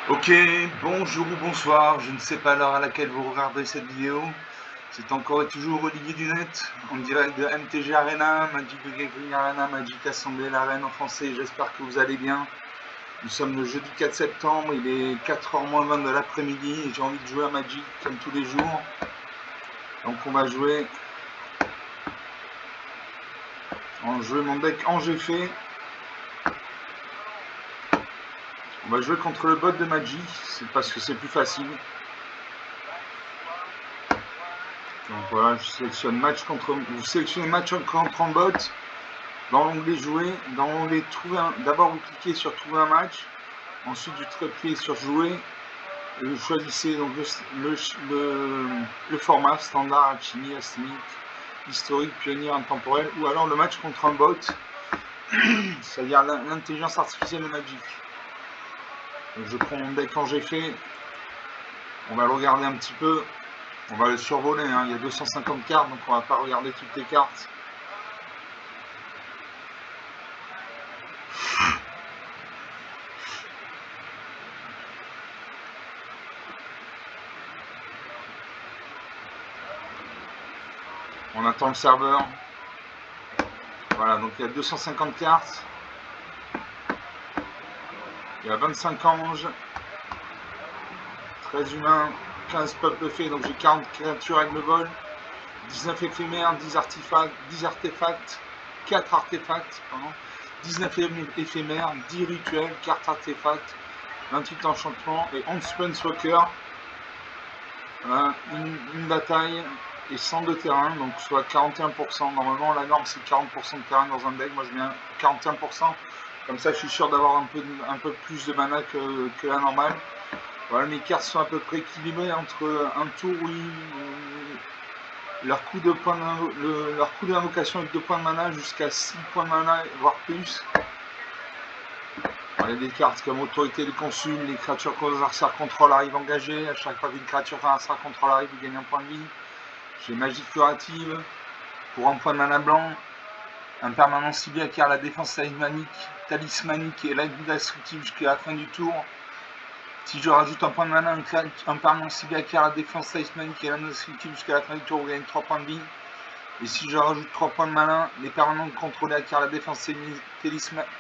Ok, bonjour ou bonsoir, je ne sais pas l'heure à laquelle vous regardez cette vidéo. C'est encore et toujours Olivier Dunette, en direct de MTG Arena, Magic the Gathering Arena, Magic Assemblée, l'arène en français. J'espère que vous allez bien. Nous sommes le jeudi 4 septembre, il est 4h moins 20 de l'après-midi et j'ai envie de jouer à Magic comme tous les jours. Donc on va jouer mon deck en GF. On va jouer contre le bot de Magic, c'est parce que c'est plus facile. Donc voilà, je sélectionne match contre. Vous sélectionnez match contre un bot. Dans l'onglet jouer, dans l'onglet trouver un. D'abord vous cliquez sur trouver un match. Ensuite vous cliquez sur jouer. Et vous choisissez donc le format standard, alchimie, asténique, historique, pionnier, intemporel, ou alors le match contre un bot, c'est-à-dire l'intelligence artificielle de Magic. Donc je prends mon deck en GF. On va le regarder un petit peu. On va le survoler, hein. Il y a 250 cartes, donc on va pas regarder toutes les cartes. On attend le serveur. Voilà, donc il y a 250 cartes. Il y a 25 anges, 13 humains, 15 peuples faits, donc j'ai 40 créatures avec le vol, 19 éphémères, 10 artefacts, 4 artefacts, pardon, 19 éphémères, 10 rituels, 4 artefacts, 28 enchantements et 11 Planeswalker. Voilà, une bataille et 100 de terrain, donc soit 41%. Normalement la norme c'est 40% de terrain dans un deck, moi je mets 41%. Comme ça je suis sûr d'avoir un peu plus de mana que la normale. Voilà, mes cartes sont à peu près équilibrées entre un tour où leur coût d'invocation est de 2 points de mana jusqu'à 6 points de mana, voire plus. Alors, il y a des cartes comme Autorité des Consuls, les créatures que vos adversaires contrôlent arrivent engagées. À chaque fois qu'une créature que vos adversaires contrôlent arrive, vous gagnez un point de vie. J'ai Magie curative, pour un point de mana blanc. Un permanent ciblé acquiert la défense talismanique et l'indestructible jusqu'à la fin du tour. Si je rajoute un point de mana, un permanent ciblé acquiert la défense talismanique et l'indestructible jusqu'à la fin du tour, vous gagnez 3 points de vie. Et si je rajoute 3 points de mana, les permanents contrôlés acquièrent la défense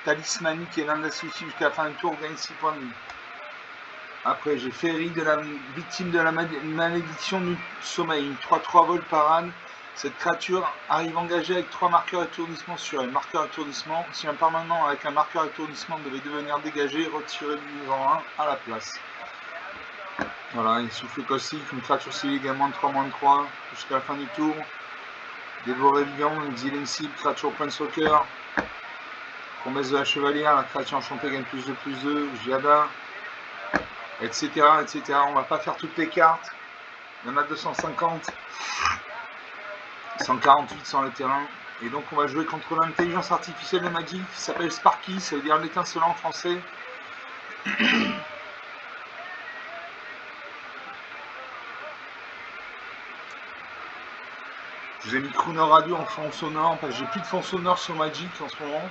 talismanique et l'indestructible jusqu'à la fin du tour, vous gagnez 6 points de vie. Après, j'ai Féerie de la victime de la malédiction du sommeil, une 3-3 vol parade. Cette créature arrive engagée avec 3 marqueurs étourdissement sur elle. Marqueur étourdissement, si un permanent avec un marqueur étourdissement devait devenir dégagé, retirez du en 1 à la place. Voilà, il souffle caustique, une créature civile également de 3-3 jusqu'à la fin du tour. Dévoré vivant, exilé cible, créature Planeswalker. Promesse de la chevalière, la créature enchantée gagne +2/+2, Giada, etc., etc. On va pas faire toutes les cartes. Il y en a 250. 148 sur le terrain. Et donc on va jouer contre l'intelligence artificielle de Magic qui s'appelle Sparky, ça veut dire l'étincelant en français. Je vous ai mis Crooner Radio en fond sonore parce que j'ai plus de fond sonore sur Magic en ce moment.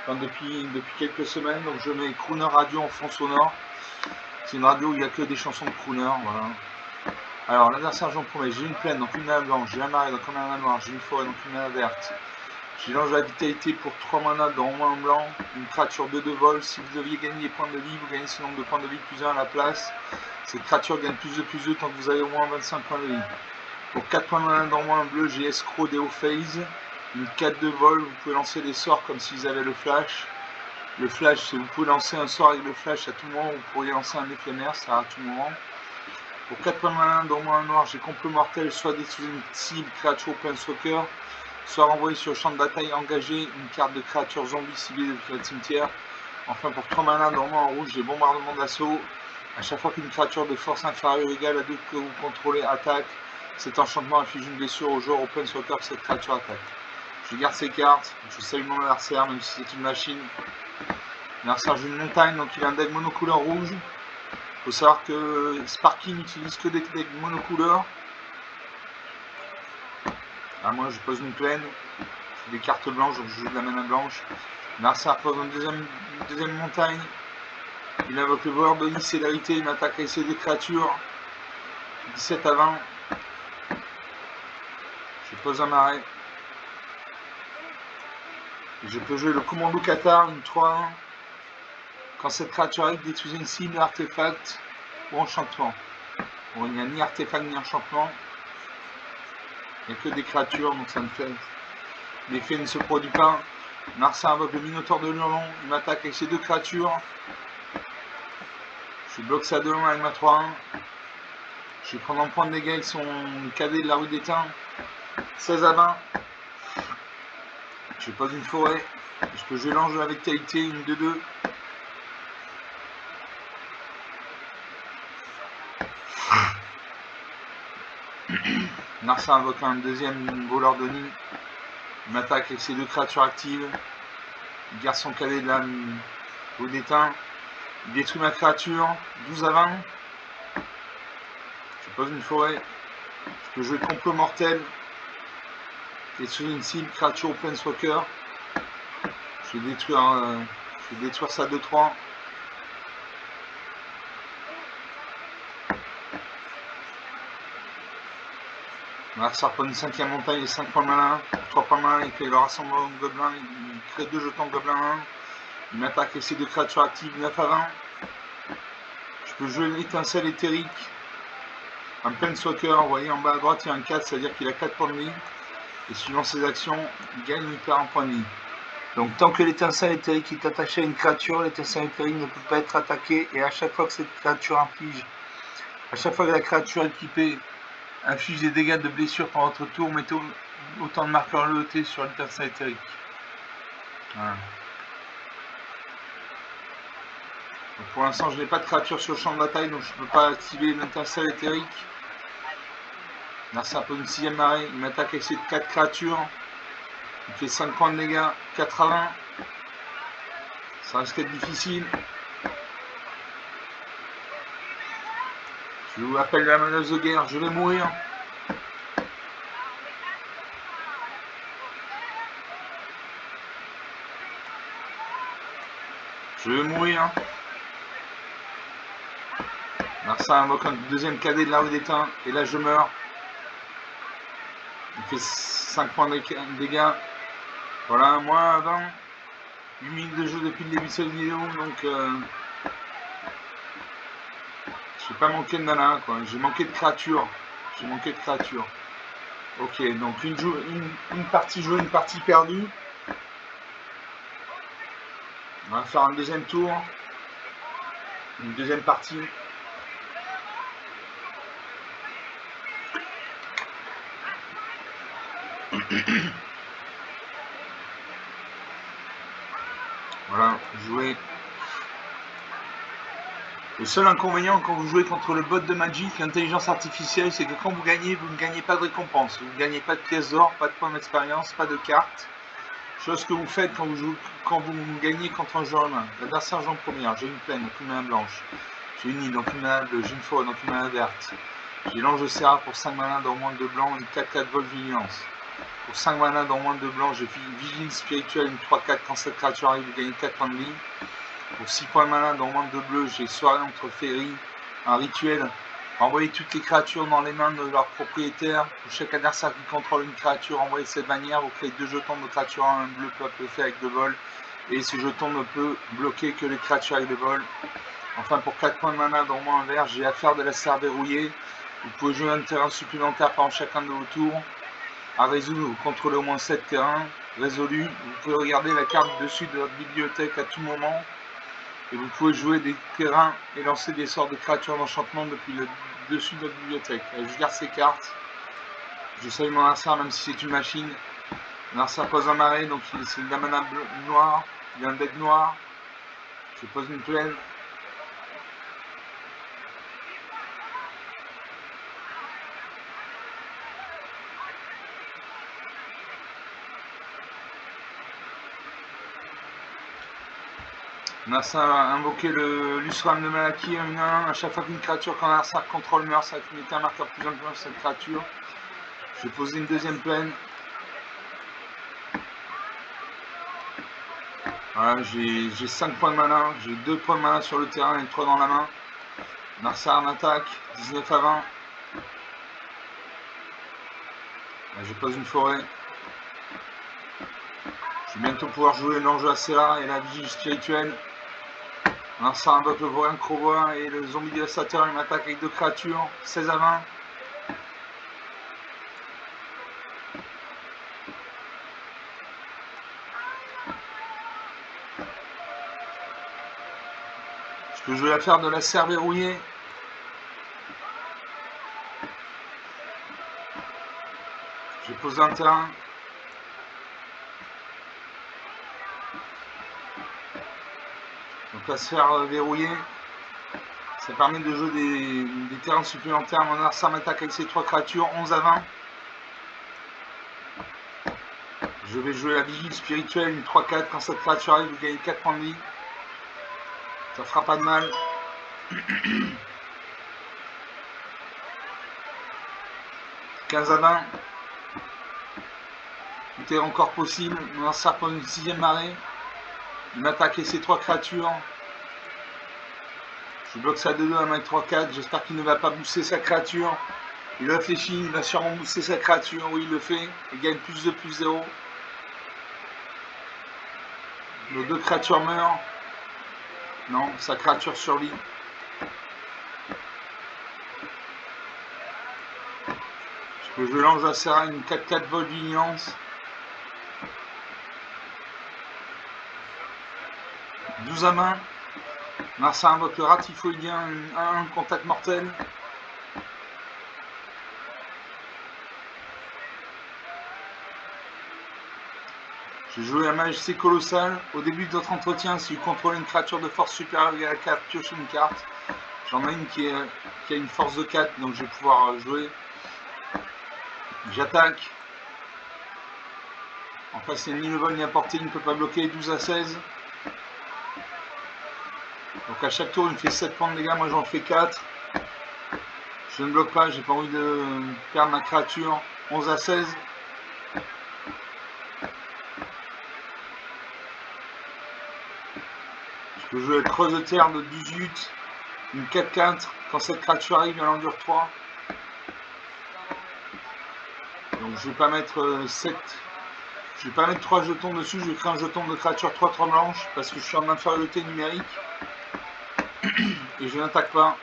Enfin, depuis quelques semaines, donc je mets Crooner Radio en fond sonore. C'est une radio où il n'y a que des chansons de Crooner, voilà. Alors l'adversaire j'en promets, j'ai une plaine, donc une mana blanche, j'ai un marais, donc une mana noire, j'ai une forêt, donc une mana verte. J'ai l'ange de la vitalité pour 3 mana dans au moins un blanc, une créature de 2 vol. Si vous deviez gagner des points de vie, vous gagnez ce nombre de points de vie +1 à la place. Cette créature gagne +2/+2 tant que vous avez au moins 25 points de vie. Pour 4 points de mana dans au moins un bleu, j'ai Escroc Deo Phase, une 4 de vol. Vous pouvez lancer des sorts comme si vous avez le flash. Le flash, c'est vous pouvez lancer un sort avec le flash à tout moment, vous pourriez lancer un éphémère, ça à tout moment. Pour 4 points de mana dans au moins un noir, j'ai Complot Mortel, soit détruire une cible, créature ou Planeswalker, soit renvoyé sur le champ de bataille engagé une carte de créature zombie ciblée depuis le cimetière. Enfin, pour 3 mana, normalement en rouge, j'ai bombardement d'assaut. À chaque fois qu'une créature de force inférieure ou égale à 2 que vous contrôlez attaque, cet enchantement inflige une blessure au joueur open swapper que cette créature attaque. Je garde ces cartes, je salue mon adversaire, même si c'est une machine. L'adversaire joue une montagne, donc il a un deck monocouleur rouge. Il faut savoir que Sparky n'utilise que des decks monocouleurs. Ah, moi je pose une plaine, j'ai des cartes blanches donc je joue de la mana blanche. L'adversaire pose une deuxième montagne. Il invoque le voleur de Nice, célérité, il m'attaque avec ses deux créatures. 17 à 20. Je pose un arrêt. Je peux jouer le commando Qatar, une 3-1. Quand cette créature arrive, détruisez une cible, artefact ou enchantement. Bon, il n'y a ni artefact ni enchantement. Il n'y a que des créatures, donc ça ne fait. L'effet ne se produit pas. Narsa invoque le Minotaure de Lyon, il m'attaque avec ses deux créatures. Je bloque ça de loin avec ma 3-1. Je vais prendre un point de dégâts avec son cadet de la rue d'Étain. 16 à 20. Je pose une forêt. Je peux jouer l'enjeu avec qualité, une 2-2. Narsa invoque un deuxième voleur de nid. Il m'attaque avec ses deux créatures actives. Il garde son cadet de la rue d'Étain. Il détruit ma créature. 12 à 20. Je pose une forêt. Je peux jouer complot mortel. Détruire une cible, créature au planeswalker. Je vais détruire ça 2-3. Narsa reprend une 5ème montagne et 5 points malins. Pour 3 points malins, il fait le rassemblement de gobelins. Il crée 2 jetons de gobelins 1. Il m'attaque avec ses deux créatures actives 9 à 20. Je peux jouer l'étincelle éthérique. Un planeswalker, vous voyez en bas à droite il y a un 4, c'est-à-dire qu'il a 4 points de vie. Et suivant ses actions, il gagne ou il perd un point de vie. Donc tant que l'étincelle éthérique est attachée à une créature, l'étincelle éthérique ne peut pas être attaquée. Et à chaque fois que cette créature inflige, à chaque fois que la créature équipée inflige des dégâts de blessure par votre tour, mettez autant de marqueurs lotés sur l'étincelle éthérique. Voilà. Donc pour l'instant je n'ai pas de créature sur le champ de bataille, donc je ne peux pas activer l'étincelle éthérique. Là c'est un peu une 6ème marée, il m'attaque avec ces 4 créatures. Il fait 5 points de dégâts, 4 à 20. Ça risque d'être difficile. Je vous appelle la menace de guerre, je vais mourir. Je vais mourir. Narsa invoque un deuxième cadet de la rue d'Étain. Et là je meurs. Il fait 5 points de dégâts. Voilà, moi 20. 8 minutes de jeu depuis le début de cette vidéo. Donc j'ai pas manqué de mana, quoi. J'ai manqué de créatures. Ok, donc une partie jouée, une partie perdue. On va faire un deuxième tour. Une deuxième partie. Voilà, jouer. Le seul inconvénient quand vous jouez contre le bot de Magic, l'intelligence artificielle, c'est que quand vous gagnez, vous ne gagnez pas de récompense. Vous ne gagnez pas de pièces d'or, pas de points d'expérience, pas de cartes. Chose que vous faites quand vous gagnez contre un joueur humain. L'adversaire joue en première, j'ai une plaine, donc une main blanche. J'ai une île, donc une main bleue. J'ai une forêt, donc une main verte. J'ai l'ange de Serra pour 5 manas dans moins de 2 blancs, une 4-4 vol vigilance. Pour 5 manas dans moins de 2 blancs, j'ai vigile spirituelle, une 3-4 quand cette créature arrive, vous gagnez 4 points de vie. Pour 6 points de mana dans moins de 2 bleus, j'ai soirée entre féeries, un rituel. Envoyez toutes les créatures dans les mains de leur propriétaire. Pour chaque adversaire qui contrôle une créature, envoyez cette bannière. Vous créez 2 jetons de créature, un bleu peuple fait avec 2 vols. Et ce jeton ne peut bloquer que les créatures avec 2 vols. Enfin, pour 4 points de mana dans moins un vert, j'ai affaire de la serre verrouillée. Vous pouvez jouer un terrain supplémentaire pendant chacun de vos tours. À résoudre, vous contrôlez au moins 7 terrains. Résolu, vous pouvez regarder la carte dessus de votre bibliothèque à tout moment. Et vous pouvez jouer des terrains et lancer des sorts de créatures d'enchantement depuis le dessus de votre bibliothèque. Et je garde ces cartes. Je salue mon Narsa même si c'est une machine. Narsa pose un marais, donc c'est de la mana noire. Il a un deck noir. Je pose une plaine. Narsa a invoqué le Lusram de Malaki 1-1. À chaque fois qu'une créature qu'un Narsa contrôle meurt, ça va mettre un marqueur plus important sur cette créature. Je vais poser une deuxième plaine. Voilà, j'ai 5 points de mana, j'ai 2 points de mana sur le terrain et 3 dans la main. Narsar en attaque, 19 à 20. Là, j'ai pas une forêt. Je vais bientôt pouvoir jouer l'ange Acera et la vigie spirituelle. Narsar invoque le vaurien Crowboy et le zombie dévastateur, il m'attaque avec 2 créatures, 16 à 20. Je peux jouer l'affaire de la serre verrouillée. Je vais poser un terrain. Donc la sphère verrouillée, ça permet de jouer des terrains supplémentaires. Mon Narsar m'attaque avec ses 3 créatures, 11 à 20. Je vais jouer la vigile spirituelle, une 3-4. Quand cette créature arrive, vous gagnez 4 points de vie. Ça fera pas de mal. 15 à 20. Tout est encore possible. Mon Narsar prend une 6ème marée. Il m'attaque avec ses 3 créatures. Je bloque ça de 2 à main avec 3-4. J'espère qu'il ne va pas booster sa créature. Il réfléchit, il va sûrement booster sa créature. Oui, il le fait. Il gagne plus 2, plus 0. Nos 2 créatures meurent. Non, sa créature survit. Je peux jouer l'ange Acera, une 4-4 vol d'ignorance. 12 à main. Narsar invoque le ratifoïdien, 1 contact mortel. J'ai joué la majesté colossale. Au début de votre entretien, si vous contrôlez une créature de force supérieure à la 4, piochez une carte. J'en ai une qui a une force de 4, donc je vais pouvoir jouer. J'attaque. En face, il y a ni le vol ni la portée, il ne peut pas bloquer. 12 à 16. Donc à chaque tour, il me fait 7 points de dégâts. Moi, j'en fais 4. Je ne bloque pas, j'ai pas envie de perdre ma créature. 11 à 16. Je peux jouer la creuse de terre de 18. Une 4-4. Quand cette créature arrive, elle endure 3. Donc je vais pas mettre 7. Je vais pas mettre 3 jetons dessus. Je vais créer un jeton de créature 3-3 blanche. Parce que je suis en infériorité numérique. Et je n'attaque pas.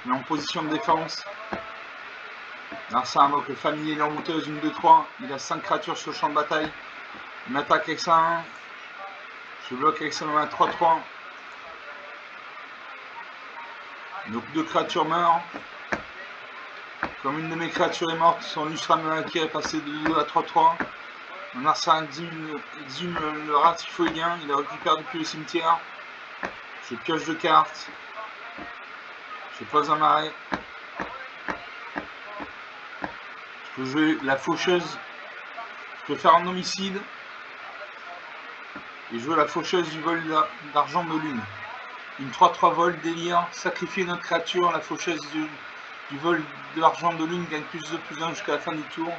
Mais en position de défense. Narsar invoque le familier l'envoûteuse, une 2-3. Il a 5 créatures sur le champ de bataille. Il m'attaque avec ça 1. Je bloque avec ça 3-3. Donc 2 créatures meurent. Comme une de mes créatures est morte, son Lustra Malaki est passé de 2 à 3-3. Mon Narsar exhume le ratifoïdien. Il le récupère depuis le cimetière. Je pioche 2 cartes. Je pose un marais. Je peux jouer la faucheuse. Je peux faire un homicide. Et jouer la faucheuse du vol d'argent de lune. Une 3-3 vol, délire. Sacrifier notre créature. La faucheuse du vol de l'argent de lune gagne plus 2, plus 1 jusqu'à la fin du tour.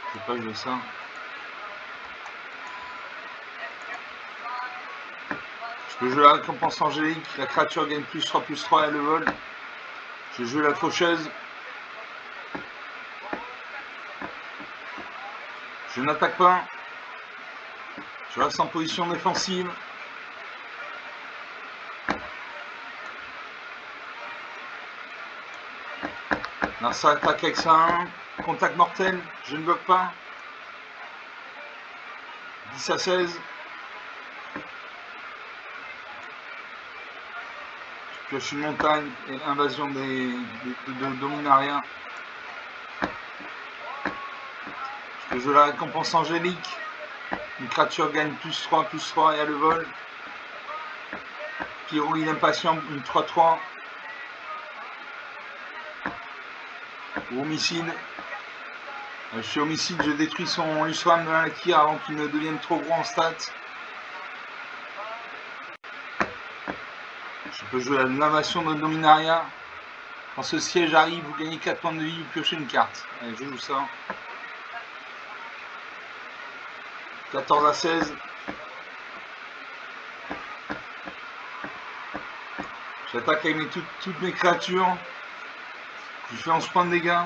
Je vais pas jouer ça. Je peux jouer la récompense angélique. La créature gagne plus 3, plus 3 et le vol. Je joue la faucheuse. Je n'attaque pas. Je reste en position défensive. Narsar attaque avec ça 1. Contact mortel. Je ne bloque pas. 10 à 16. Je pioche une montagne et invasion de Dominaria. Je peux jouer la récompense angélique. Une créature gagne plus 3 et a le vol. Pyro, il est impatient, une 3-3. Homicide. Je suis homicide, je détruis son Lusram de Malaki avant qu'il ne devienne trop gros en stats. Je peux jouer l'invasion de Dominaria. Quand ce siège arrive, vous gagnez 4 points de vie, vous piochez une carte. Allez, je joue ça. 14 à 16. J'attaque avec toutes mes créatures. Je fais 11 points de dégâts.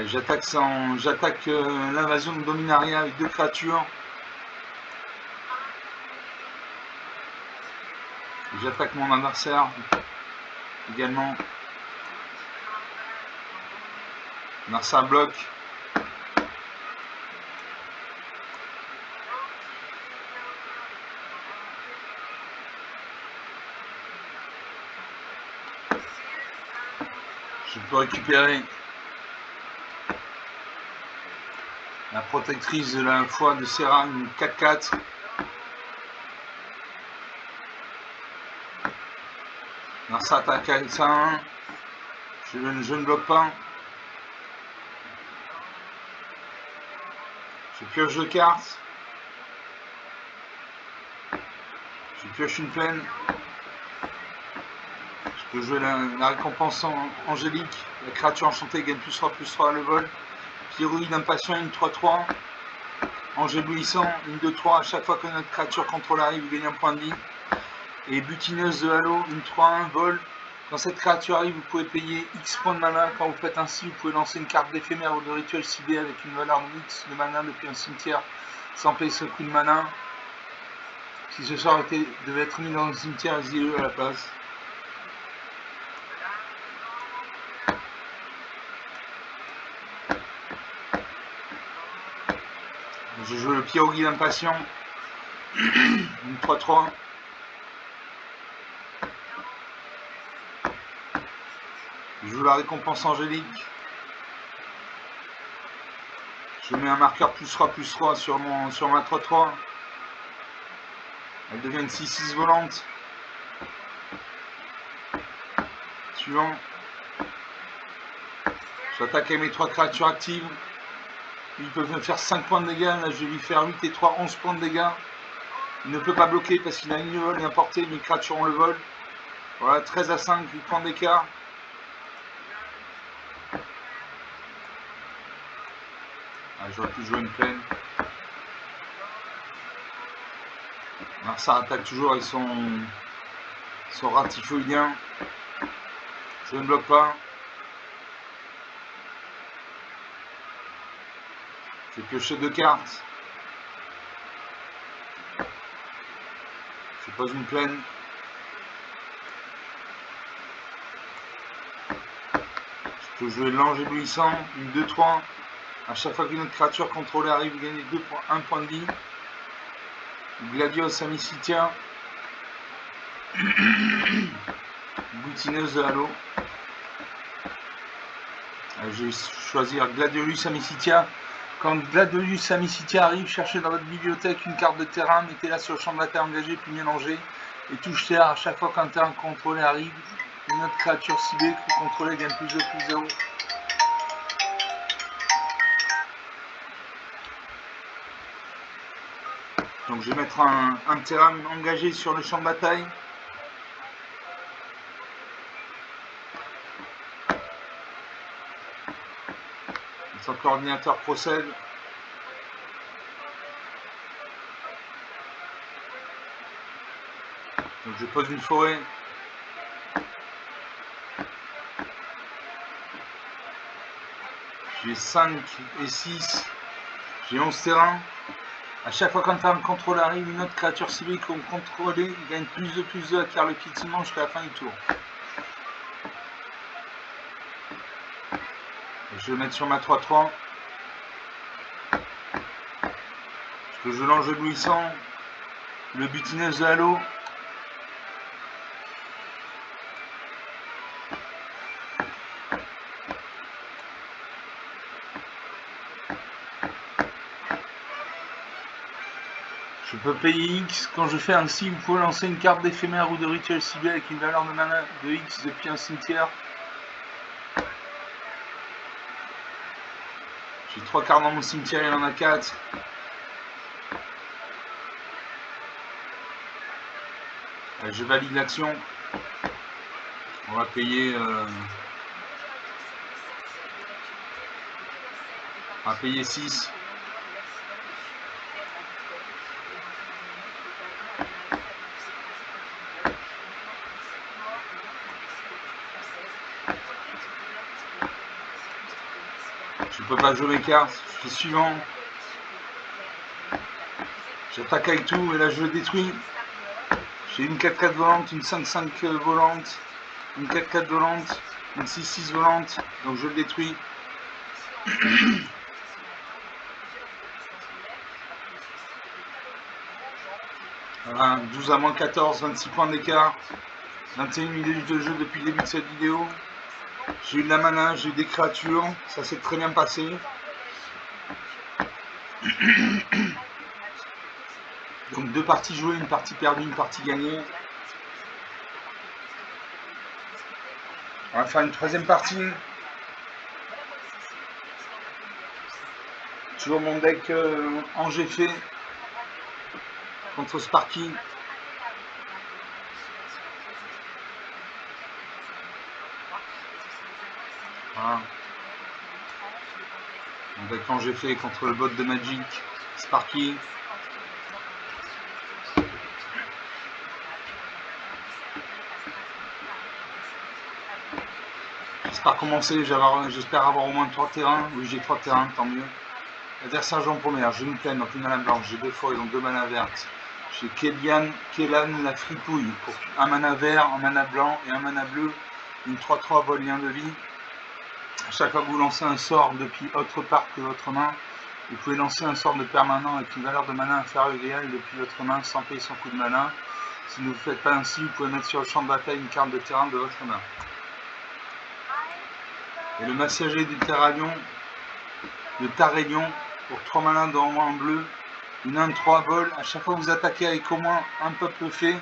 J'attaque l'invasion de Dominaria avec 2 créatures. J'attaque mon adversaire également. L'adversaire bloque. Je peux récupérer la protectrice de la foi de Serra, une 4-4. Alors ça attaque avec ça 1. Je ne bloque pas. Je pioche 2 cartes. Je pioche une plaine. Je peux jouer la récompense angélique. La créature enchantée gagne +3/+3 à le vol. Pyroïde impatient, une 3-3. Ange éblouissant, une 2-3. À chaque fois que notre créature contrôle arrive, vous gagnez un point de vie. Et butineuse de halo, une 3-1, vol. Quand cette créature arrive, vous pouvez payer X points de mana. Quand vous faites ainsi, vous pouvez lancer une carte d'éphémère ou de rituel ciblé avec une valeur de X de mana depuis un cimetière sans payer ce coup de mana. Si ce sort devait être mis dans le cimetière, exilez-le à la place. Je joue le Pyroguide impatient, une 3-3. Je joue la récompense angélique. Je mets un marqueur +3/+3 sur ma 3-3. Elle devient une 6-6 volante. Suivant. J'attaque avec mes 3 créatures actives. Ils peuvent me faire 5 points de dégâts. Là, je vais lui faire 8 et 3, 11 points de dégâts. Il ne peut pas bloquer parce qu'il a une vol et un porté. Mes créatures ont le vol. Voilà, 13 à 5, 8 points d'écart. J'aurais pu jouer une plaine. Alors ça attaque toujours avec son ratifoïdien. Je ne bloque pas. Je vais piocher 2 cartes. Je pose une plaine. Je peux jouer l'ange éblouissant, une 2-3. À chaque fois qu'une autre créature contrôlée arrive, vous gagnez 1 point de vie. Gladios Amicitia. Boutineuse de halo. Je vais choisir Gladiolus Amicitia. Quand Gladiolus Amicitia arrive, cherchez dans votre bibliothèque une carte de terrain, mettez-la sur le champ de bataille engagé, puis mélangez. Et touche terre à chaque fois qu'un terrain contrôlé arrive. Une autre créature ciblée que vous contrôlez gagne +2/+0. Donc je vais mettre un terrain engagé sur le champ de bataille. Son coordinateur procède. Donc je pose une forêt. J'ai 5 et 6. J'ai 11 terrains. À chaque fois qu'un terrain de contrôle arrive, une autre créature ciblée qu'on contrôle gagne +2/+2, acquiert le piétinement jusqu'à la fin du tour. Et je vais le mettre sur ma 3-3. Je peux jouer l'ange éblouissant, le butineuse de halo. Je peux payer X. Quand je fais ainsi, vous pouvez lancer une carte d'éphémère ou de rituel ciblé avec une valeur de mana de X depuis un cimetière. J'ai 3 cartes dans mon cimetière, il en a 4. Allez, je valide l'action. On va payer... on va payer 6. Je peux pas jouer mes cartes. Je fais suivant. J'attaque avec tout et là je le détruis. J'ai une 4-4 volante, une 5-5 volante, une 4-4 volante, une 6-6 volante. Donc je le détruis. Voilà, 12 à moins 14, 26 points d'écart. 21 minutes de jeu depuis le début de cette vidéo. J'ai eu de la mana, j'ai eu des créatures. Ça s'est très bien passé. Donc 2 parties jouées, une partie perdue, une partie gagnée. On va faire une 3e partie. Toujours mon deck en GF contre Sparky. Voilà. Mon deck en GF contre le bot de Magic, Sparky. J'espère commencer, j'espère avoir au moins 3 terrains. Oui, j'ai 3 terrains, tant mieux. Adversaire en première, j'ai une plaine, donc une mana blanche, j'ai 2 forêts, donc 2 mana vertes. J'ai Kélan la fripouille pour un mana vert, un mana blanc et un mana bleu. Une 3-3 vol lien de vie. À chaque fois que vous lancez un sort depuis autre part que votre main, vous pouvez lancer un sort de permanent avec une valeur de mana inférieure ou égale depuis votre main sans payer son coût de mana. Si vous ne faites pas ainsi, vous pouvez mettre sur le champ de bataille une carte de terrain de votre main. Et le messager du Terralion, le Tarélion, pour 3 malins dans en bleu, une 1-3 vol. À chaque fois que vous attaquez avec au moins un peuple fait,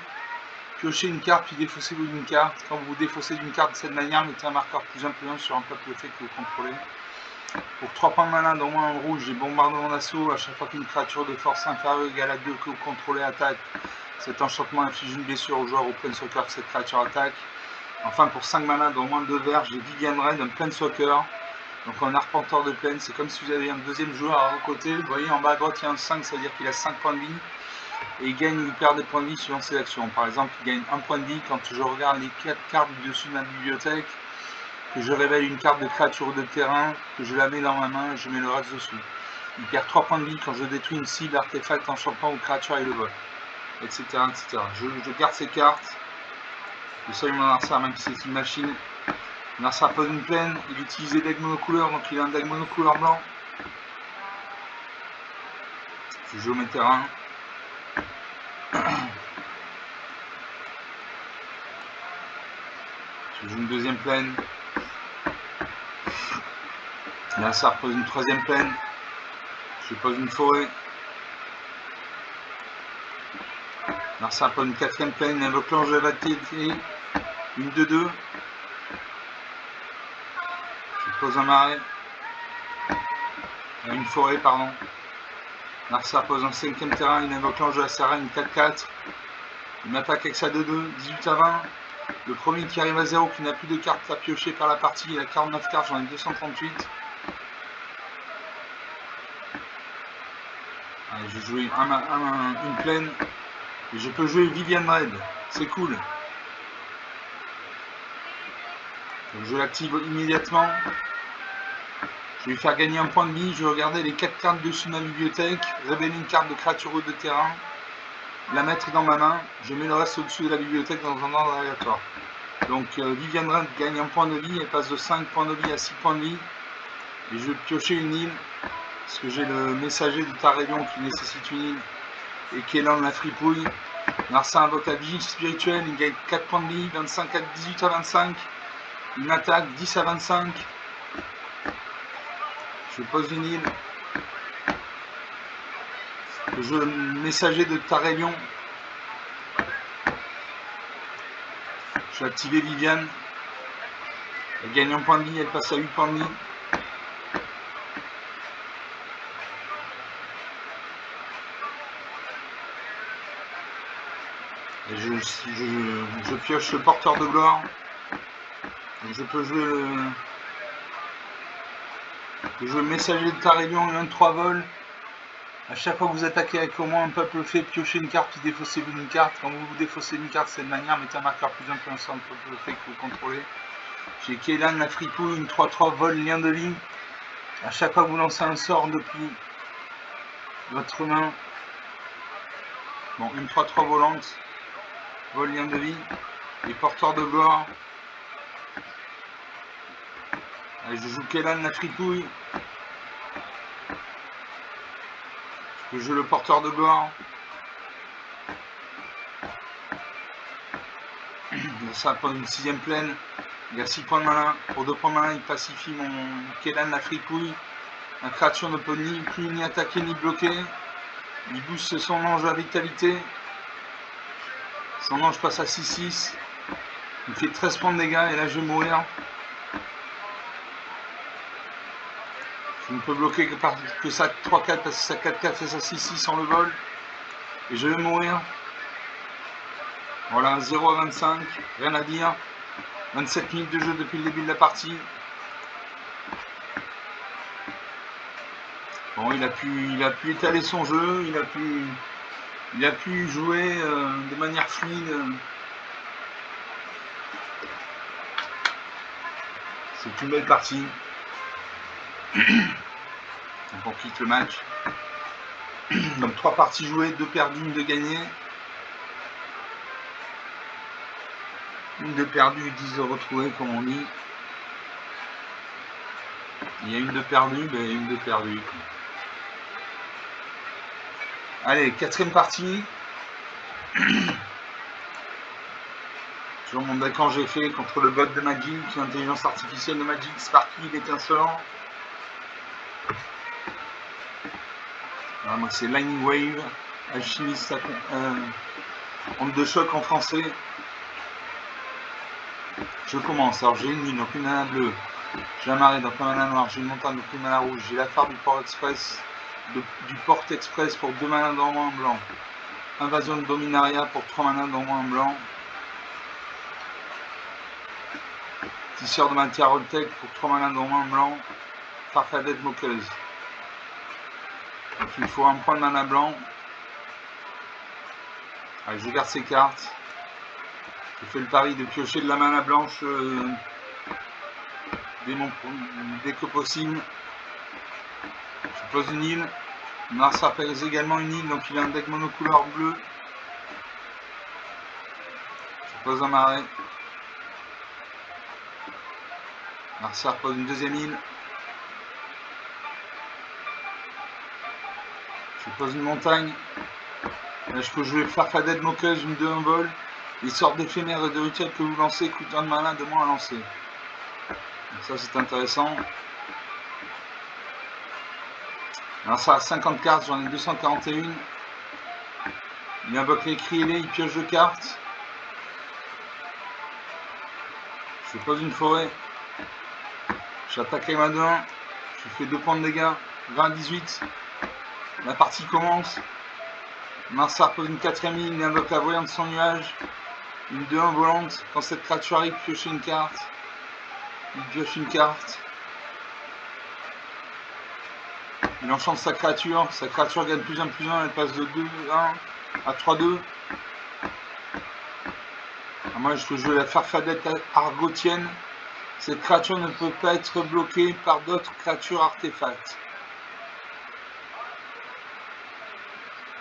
piochez une carte puis défaussez-vous d'une carte. Quand vous vous défaussez d'une carte de cette manière, mettez un marqueur +1/+1 sur un peuple fait que vous contrôlez. Pour 3 points de malin, dans moins en rouge, j'ai bombardement d'assaut. À chaque fois qu'une créature de force inférieure ou égale à 2 que vous contrôlez attaque, cet enchantement inflige une blessure au joueur ou Planeswalker que cette créature attaque. Enfin, pour 5 mana, dans moins de 2 verts, j'ai Vivian Red, un Planeswalker. Donc un arpenteur de plaine, c'est comme si vous aviez un deuxième joueur à vos côtés. Vous voyez en bas à droite il y a un 5, ça veut dire qu'il a 5 points de vie. Et il gagne ou il perd des points de vie suivant ses actions. Par exemple, il gagne 1 point de vie quand je regarde les 4 cartes du dessus de ma bibliothèque, que je révèle une carte de créature de terrain, que je la mets dans ma main et je mets le reste dessus. Il perd 3 points de vie quand je détruis une cible, artefact, enchantement ou créature et le vol. Etc. etc. Je garde ces cartes. Le seuil de mon adversaire, même si c'est une machine. L'adversaire pose une plaine, il utilise des decks monocouleurs, donc il a un deck monocouleur blanc. Je joue mes terrains. Je joue une 2e plaine. Là, ça repose une 3e plaine. Je pose une forêt. Là, ça repose une 4e plaine. Invoque l'ange de la TT. Une 2-2. Je pose un marais. Une forêt, pardon. Là, ça repose un 5e terrain. Il invoque l'ange de la Sarah, une 4-4. Il m'attaque avec sa 2-2. 18 à 20. Le premier qui arrive à 0, qui n'a plus de cartes à piocher par la partie, il a 49 cartes, j'en ai 238. Allez, je vais jouer une plaine. Et je peux jouer Vivian Red. C'est cool. Donc je l'active immédiatement. Je vais lui faire gagner un point de vie. Je vais regarder les 4 cartes dessus de ma bibliothèque. Révéler une carte de créature ou de terrain. La mettre dans ma main. Je mets le reste au-dessus de la bibliothèque dans un ordre aléatoire. Donc Vivian Red gagne un point de vie. Elle passe de 5 points de vie à 6 points de vie. Et je vais piocher une île. Parce que j'ai le messager du Tarélion qui nécessite une île. Et Kélan la fripouille. Narsa invoque la vigile spirituelle. Il gagne 4 points de vie. 25 à 18 à 25. Une attaque 10 à 25. Je pose une île. Je joue le messager de Tarélion. Je vais activer Viviane. Elle gagne un point de vie, elle passe à 8 points de vie. Et je pioche le porteur de gloire. Donc je peux jouer le messager de Tarélion, 1-3 vols. À chaque fois que vous attaquez avec au moins un peuple fait, piochez une carte, puis défaussez-vous d'une carte. Quand vous défaussez une carte de cette manière, mettez un marqueur plus un sur un peuple fait que vous contrôlez. J'ai Kélan, la fripouille, une 3-3 vol, lien de vie. À chaque fois que vous lancez un sort depuis votre main, bon, une 3-3 volante, vol, lien de vie, et porteur de gloire. Allez, je joue Kélan, la fripouille. Je joue le porteur de gloire. Ça prend une 6ème plaine. Il a 6 points de mana. Pour 2 points de mana, il pacifie mon Kélan, la fripouille. La créature ne peut plus ni attaquer ni bloquer. Il booste son ange à vitalité. Son ange passe à 6-6. Il fait 13 points de dégâts et là je vais mourir. Je ne peux bloquer que ça 3-4 parce que ça 4-4 fait ça 6-6 sans le vol. Et je vais mourir. Voilà, 0 à 25, rien à dire. 27 minutes de jeu depuis le début de la partie. Bon, il a pu étaler son jeu, il a pu jouer de manière fluide. C'est une belle partie. Donc on quitte le match. Donc 3 parties jouées, 2 perdues, 1 de gagnée. 1 de perdue, 10 de retrouvée comme on dit. Il y a 1 de perdue, ben 1 de perdue. Allez, 4ème partie. Sur mon deck quand j'ai fait contre le bot de Magic, l'intelligence artificielle de Magic, Sparky, l'étincelant. Voilà, moi c'est Lightning Wave, alchimiste, onde de choc en français. Je commence, alors j'ai une île, donc une mana bleue. J'ai la marée, donc une mana noire. J'ai une montagne, donc une mana rouge. J'ai la phare du port express, du port express pour 2 manas dans moins blanc. Invasion de Dominaria pour 3 manas dans moins blanc. Tisseur de matière Roltec pour 3 manas dans moins blanc. Farfadette moqueuse. Donc il faut un point de mana blanc. Allez, je garde ces cartes. Je fais le pari de piocher de la mana blanche dès que possible. Je pose une île. Narsa pèse également une île, donc il a un deck monocouleur bleu. Je pose un marais. Narsa pose une 2ème île. Je pose une montagne. Là, je peux jouer Farfadette moqueuse, une 2-1 vol. Les sortes d'éphémères et de rituels que vous lancez coûtent 1 de mana de moins à lancer. Donc ça c'est intéressant. Alors ça a 50 cartes, j'en ai 241. Il invoque les criés, il pioche 2 cartes. Je pose une forêt. J'attaque avec ma 2-1. Je fais 2 points de dégâts. 20-18. La partie commence. Marsar pose une 4ème île, il invoque la voyante de son nuage. Une 2-1 volante. Quand cette créature arrive, pioche une carte. Il pioche une carte. Il enchante sa créature gagne plus 1/+1, elle passe de 2-1 à 3-2. Moi je peux jouer la Farfadette argotienne. Cette créature ne peut pas être bloquée par d'autres créatures artefacts.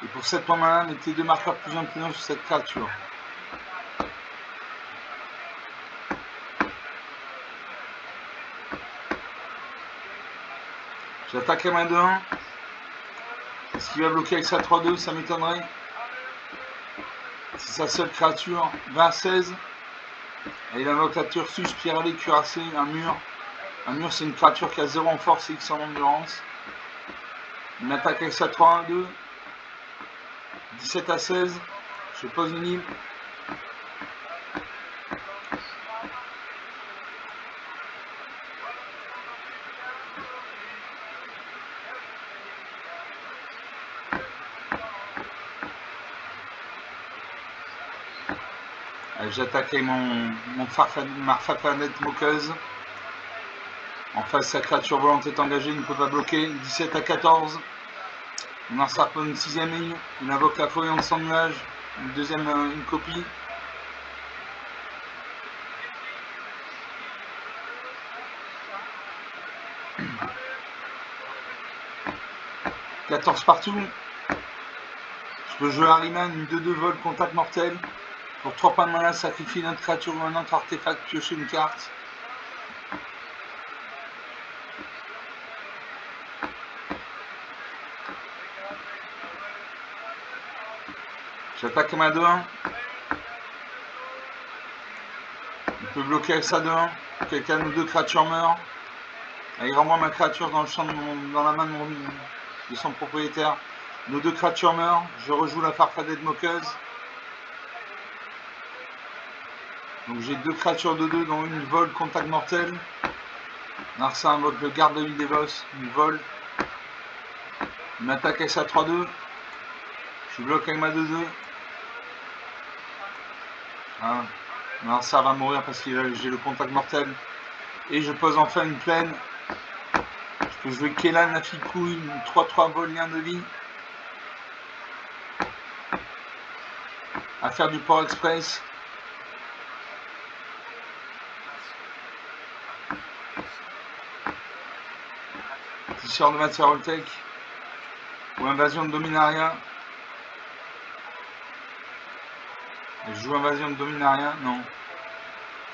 Et pour 7 points mana, mettez 2 marqueurs plus 1/+1 sur cette créature. J'attaque à main de 1. Est-ce qu'il va bloquer avec sa 3-2? Ça m'étonnerait. C'est sa seule créature. 20-16. Et il invoque la Tursus, Pierre-Allée, Cuirassé, un mur. Un mur, c'est une créature qui a 0 en force et X en endurance. Il m'attaque avec sa 3-1-2. 17-16. Je pose une île. J'attaque avec ma farfadet moqueuse. En face, sa créature volante est engagée, il ne peut pas bloquer. 17 à 14. On a une 6ème ligne. Il invoque la Foyante sans nuage. Une deuxième, une copie. « 14 partout. Je peux jouer Harryman, une 2-2 vol, contact mortel. Pour 3 points de mana, sacrifie notre créature ou un autre artefact, piocher une carte. J'attaque ma 2-1. Il peut bloquer avec sa 2-1. Quelqu'un de nos 2 créatures meurt. Il renvoie ma créature dans le champ dans la main de son propriétaire. Nos 2 créatures meurent. Je rejoue la farfadet moqueuse. Donc j'ai 2 créatures de 2, dont une vol, contact mortel. Narsa invoque le garde de Vildevos, une vol. Il m'attaque avec sa 3-2. Je bloque avec ma 2-2. Ah. Narsa va mourir parce que j'ai le contact mortel. Et je pose enfin une plaine. Je peux jouer Kélan, la Ficouille, une 3-3 vol, lien de vie. À faire du port express. Tisseur de matière Holtec. Ou invasion de Dominaria. Je joue invasion de Dominaria, non.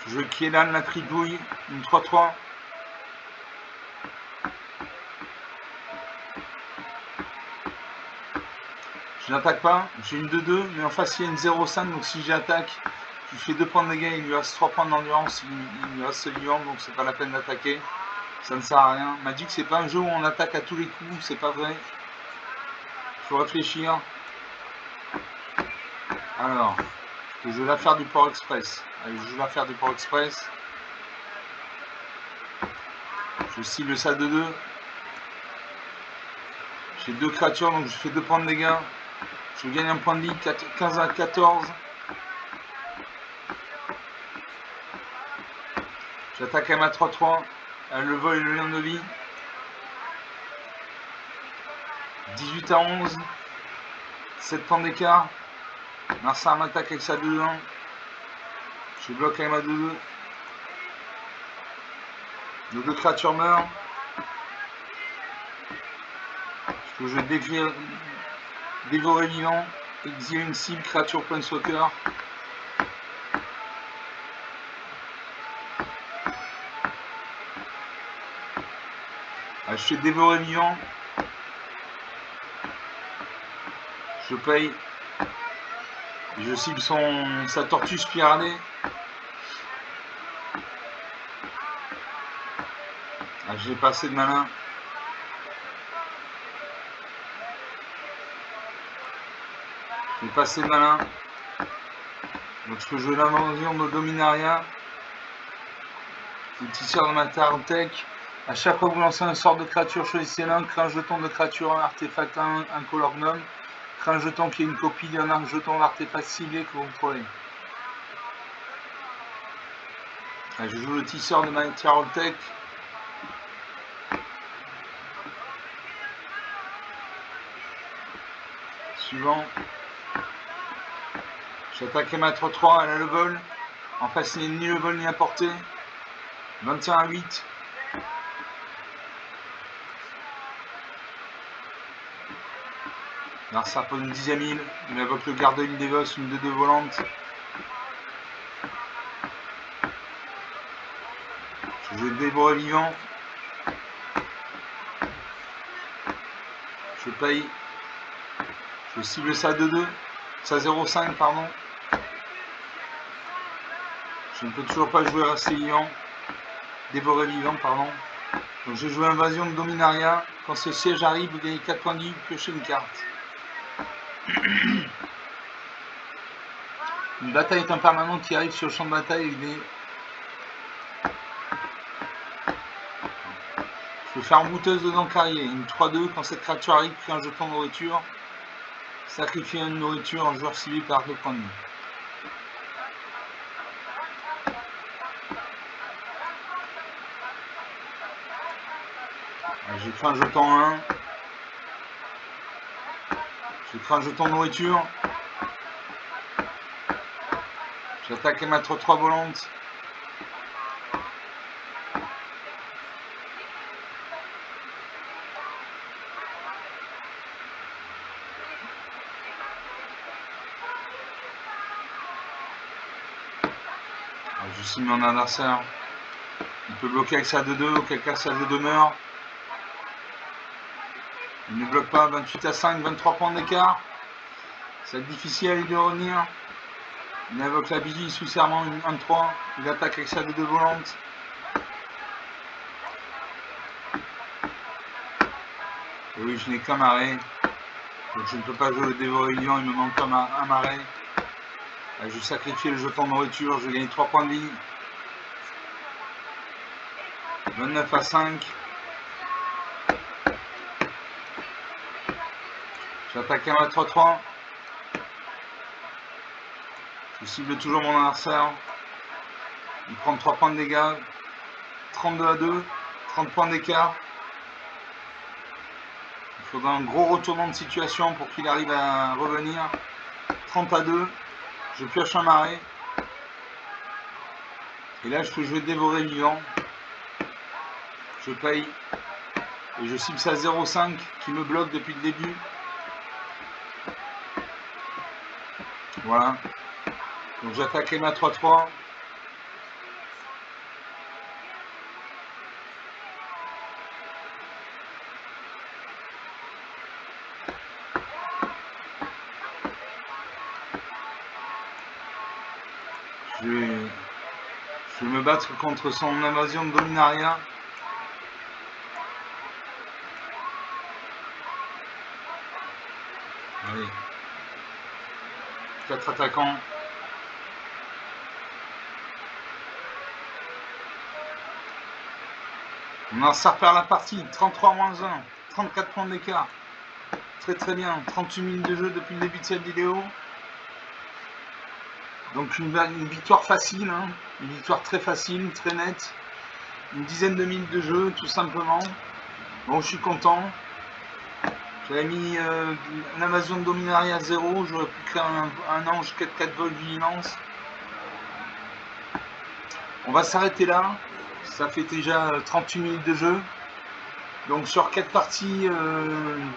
Je joue Kélan, la Tribouille, une 3-3. Je n'attaque pas, j'ai une 2-2, mais en face il y a une 0-5, donc si j'attaque, je fais 2 points de dégâts, il lui reste 3 points d'endurance, il lui reste vivant, donc c'est pas la peine d'attaquer. Ça ne sert à rien. Magic, c'est pas un jeu où on attaque à tous les coups, c'est pas vrai. Il faut réfléchir. Alors, je vais la faire du port express. Allez, je vais la faire du port express. Je cible ça de 2. J'ai 2 créatures, donc je fais 2 points de dégâts. Je gagne un point de vie, 15 à 14. J'attaque à ma 3-3. Le vol et le lien de vie. 18 à 11. 7 points d'écart. Narsa m'attaque avec sa 2-1. Je bloque avec ma 2-2. Nos 2 créatures meurent. Je peux dévorer vivant. Exiler une cible, créature planeswalker. Je fais dévorer vivant. Je paye. Je cible sa tortue spiralée. J'ai pas assez de mana. J'ai pas assez de mana. Donc je peux jouer l'invasion de Dominaria. Le tisseur de matière Holtec. À chaque fois que vous lancez un sort de créature, choisissez l'un, crée un jeton de créature, un artefact, un color gnome. Crée un jeton qui est une copie d'un jeton d'artefact ciblé que vous contrôlez. Je joue le tisseur de matière Holtec. Suivant. J'attaque ma 3-3, elle a le vol. En face, il n'y a ni le vol ni la portée. 21 à 8. Narsa pose une 10ème île. Il invoque le garde de Vildevos, une 2-2 volante. Je vais dévorer vivant. Je paye. Je cible ça 2-2. Ça 0-5, pardon. Je ne peux toujours pas jouer rester vivant. Dévorer vivant, pardon. Donc je joue invasion de Dominaria. Quand ce siège arrive, vous gagnez 4 points de vie, piochez une carte. Une bataille est un permanent qui arrive sur le champ de bataille avec des... Je peux faire bouteuse de dents carrier. Une 3-2, quand cette créature arrive, crée un jeton de nourriture. Sacrifier une nourriture en joueur ciblé par 2 points de vie. J'ai pris un jeton 1. J'ai pris un jeton nourriture. J'attaque à mettre 3 volantes. Je signe mon adversaire. Il peut bloquer avec sa 2-2, auquel cas sa 2-2 meurt. Il ne bloque pas, 28-5, 23 points d'écart. Ça va être difficile à lui de revenir. Il invoque la bille sous serment, 1-3. Il attaque avec sa 2-2 volante. Et oui, je n'ai qu'un marais. Donc je ne peux pas jouer le dévoré vivant, il me manque comme un marais. Je sacrifie le jeton de nourriture, je gagne 3 points de vie. 29-5. J'attaque un 3-3. Je cible toujours mon adversaire. Il prend 3 points de dégâts. 32-2. 30 points d'écart. Il faudra un gros retournement de situation pour qu'il arrive à revenir. 30-2. Je pioche un marais. Et là, je peux jouer dévoré vivant. Je paye. Et je cible sa 0,5 qui me bloque depuis le début. Voilà. Donc j'attaque ma 3-3. Je vais me battre contre son invasion de Dominaria. Allez. 4 attaquants. On en sort perd la partie. 33-1. 34 points d'écart. Très très bien. 38 minutes de jeu depuis le début de cette vidéo. Donc une victoire facile, hein. Une victoire très facile, très nette. Une dizaine de minutes de jeu, tout simplement. Bon, je suis content. J'avais mis l'invasion de Dominaria à 0. J'aurais pu créer un ange 4-4 vol vigilance. On va s'arrêter là. Ça fait déjà 38 minutes de jeu. Donc sur 4 parties,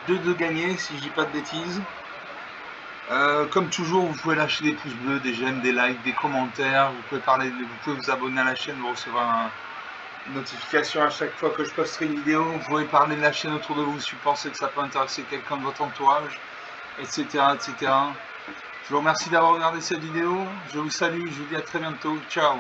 2 de gagner, si je dis pas de bêtises. Comme toujours, vous pouvez lâcher des pouces bleus, des j'aime, des likes, des commentaires. Vous pouvez vous abonner à la chaîne, vous recevrez une notification à chaque fois que je posterai une vidéo. Vous pouvez parler de la chaîne autour de vous si vous pensez que ça peut intéresser quelqu'un de votre entourage, etc., etc. Je vous remercie d'avoir regardé cette vidéo. Je vous salue, je vous dis à très bientôt. Ciao.